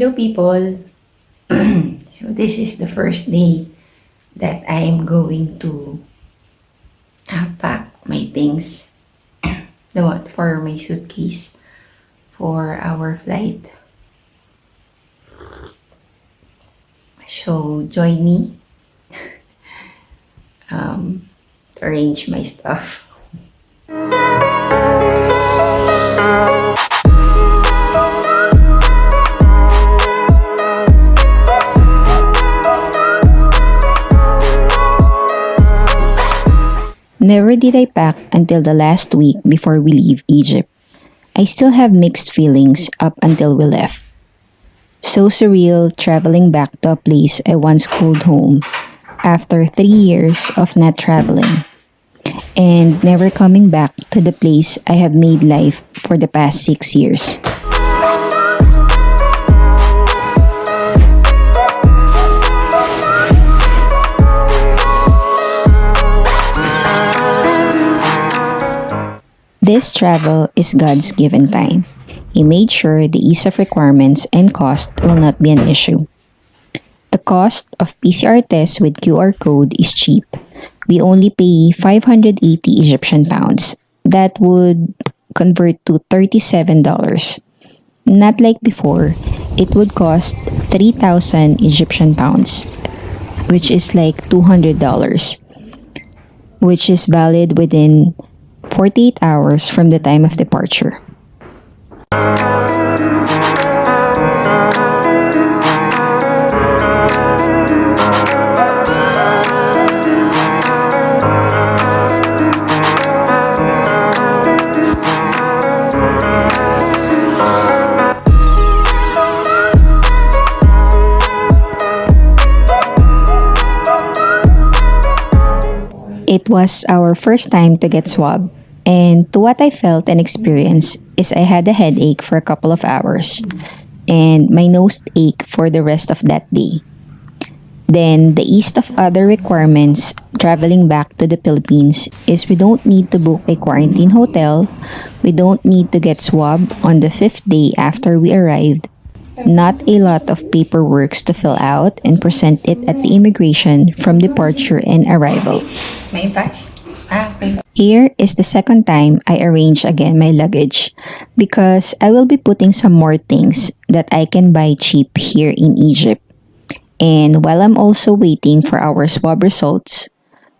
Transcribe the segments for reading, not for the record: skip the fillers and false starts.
Hello people! So this is the first day that I am going to pack my things for my suitcase for our flight. So join me to arrange my stuff. Never did I pack until the last week before we leave Egypt. I still have mixed feelings up until we left. So surreal traveling back to a place I once called home after 3 years of not traveling and never coming back to the place I have made life for the past 6 years. This travel is God's given time. He made sure the ease of requirements and cost will not be an issue. The cost of PCR tests with QR code is cheap. We only pay 580 Egyptian pounds. That would convert to $37. Not like before, it would cost 3,000 Egyptian pounds, which is like $200, which is valid within 48 hours from the time of departure. It was our first time to get swabbed, and to what I felt and experienced is I had a headache for a couple of hours, and my nose ached for the rest of that day. Then, the ease of other requirements traveling back to the Philippines is we don't need to book a quarantine hotel, we don't need to get swabbed on the 5th day after we arrived, not a lot of paperwork to fill out and present it at the immigration from departure and arrival. May patch? Okay. Here is the second time I arrange again my luggage because I will be putting some more things that I can buy cheap here in Egypt. And while I'm also waiting for our swab results,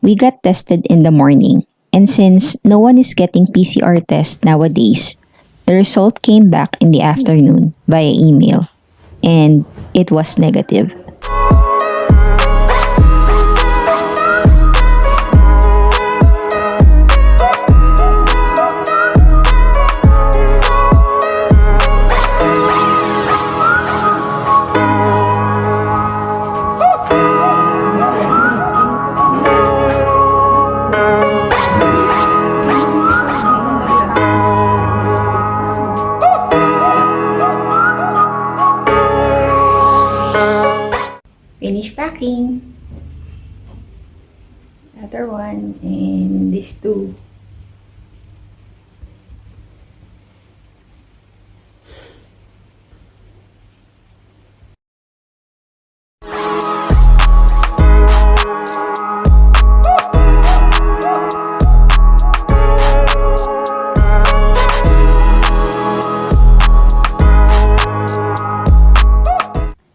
we got tested in the morning. And since no one is getting PCR tests nowadays, the result came back in the afternoon via email. And it was negative. Finish packing. Another one and these two.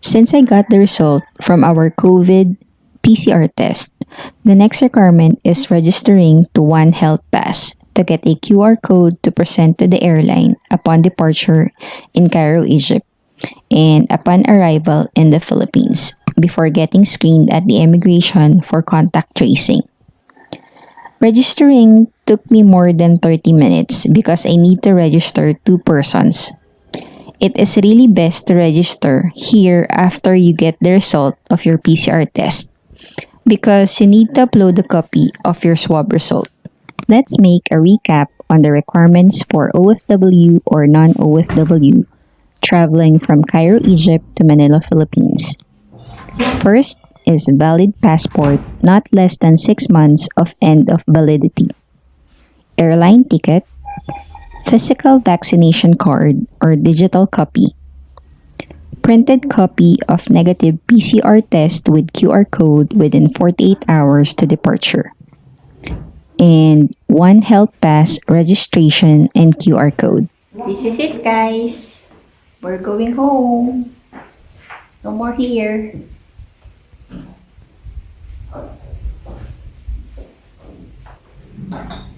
Since I got the result from our COVID PCR test, the next requirement is registering to One Health Pass to get a QR code to present to the airline upon departure in Cairo, Egypt, and upon arrival in the Philippines before getting screened at the immigration for contact tracing. Registering took me more than 30 minutes because I need to register 2 persons. It is really best to register here after you get the result of your PCR test because you need to upload a copy of your swab result. Let's make a recap on the requirements for OFW or non-OFW traveling from Cairo, Egypt to Manila, Philippines. First is valid passport not less than 6 months of end of validity. Airline ticket, physical vaccination card or digital copy, printed copy of negative PCR test with QR code within 48 hours to departure, and one health pass registration and QR code. This is it, guys. We're going home. No more here.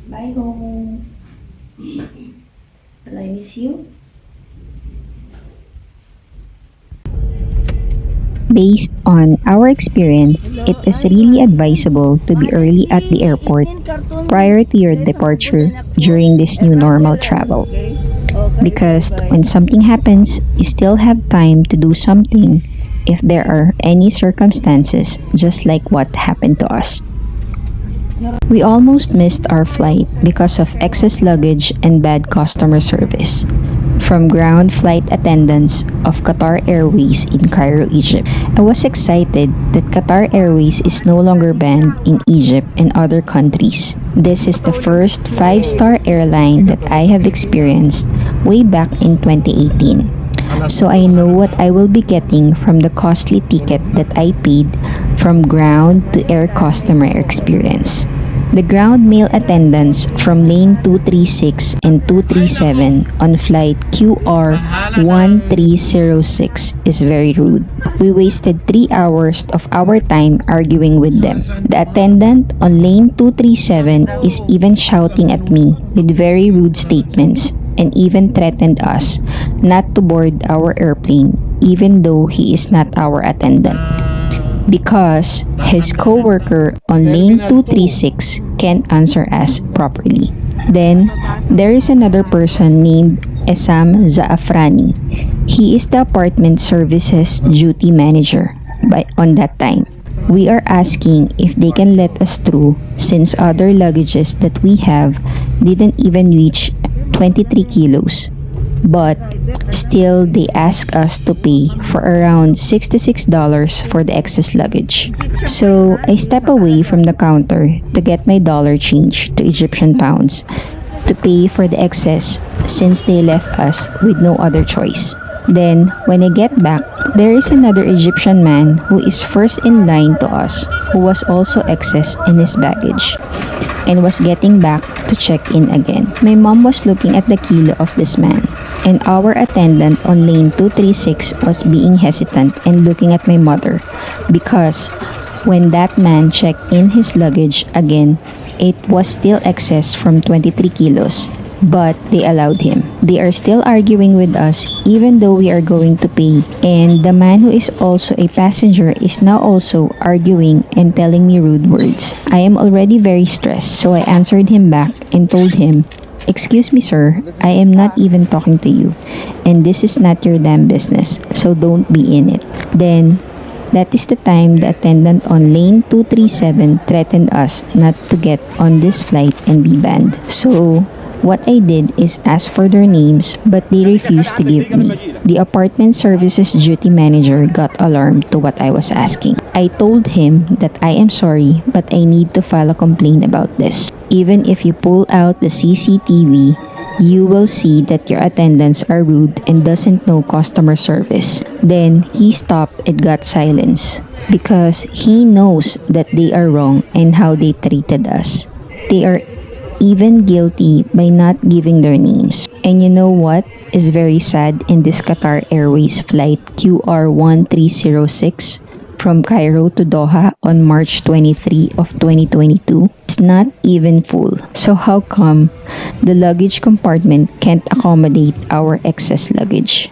Bye home. Will I miss you? Based on our experience, it is really advisable to be early at the airport prior to your departure during this new normal travel. Because when something happens, you still have time to do something if there are any circumstances just like what happened to us. We almost missed our flight because of excess luggage and bad customer service from ground flight attendants of Qatar Airways in Cairo, Egypt. I was excited that Qatar Airways is no longer banned in Egypt and other countries. This is the first 5-star airline that I have experienced way back in 2018. So I know what I will be getting from the costly ticket that I paid from ground to air customer experience. The ground male attendants from lane 236 and 237 on flight QR 1306 is very rude. We wasted 3 hours of our time arguing with them. The attendant on lane 237 is even shouting at me with very rude statements and even threatened us not to board our airplane even though he is not our attendant, because his co-worker on lane 236 can't answer us properly. Then, there is another person named Esam Zaafrani. He is the apartment services duty manager on that time. We are asking if they can let us through since other luggages that we have didn't even reach 23 kilos. But still, they ask us to pay for around $66 for the excess luggage. So I step away from the counter to get my dollar change to Egyptian pounds to pay for the excess since they left us with no other choice. Then, when I get back, there is another Egyptian man who is first in line to us who was also excess in his baggage and was getting back to check in again. My mom was looking at the kilo of this man, and our attendant on lane 236 was being hesitant and looking at my mother because when that man checked in his luggage again, it was still excess from 23 kilos. But they allowed him. They are still arguing with us even though we are going to pay. And the man who is also a passenger is now also arguing and telling me rude words. I am already very stressed, so I answered him back and told him, "Excuse me sir, I am not even talking to you. And this is not your damn business, so don't be in it." Then, that is the time the attendant on lane 237 threatened us not to get on this flight and be banned. So, what I did is ask for their names, but they refused to give me. The apartment services duty manager got alarmed to what I was asking. I told him that I am sorry, but I need to file a complaint about this. Even if you pull out the CCTV, you will see that your attendants are rude and doesn't know customer service. Then he stopped and got silence because he knows that they are wrong and how they treated us. They are even guilty by not giving their names. And you know what is very sad in this Qatar Airways flight QR 1306 from Cairo to Doha on March 23 of 2022? It's not even full. So how come the luggage compartment can't accommodate our excess luggage?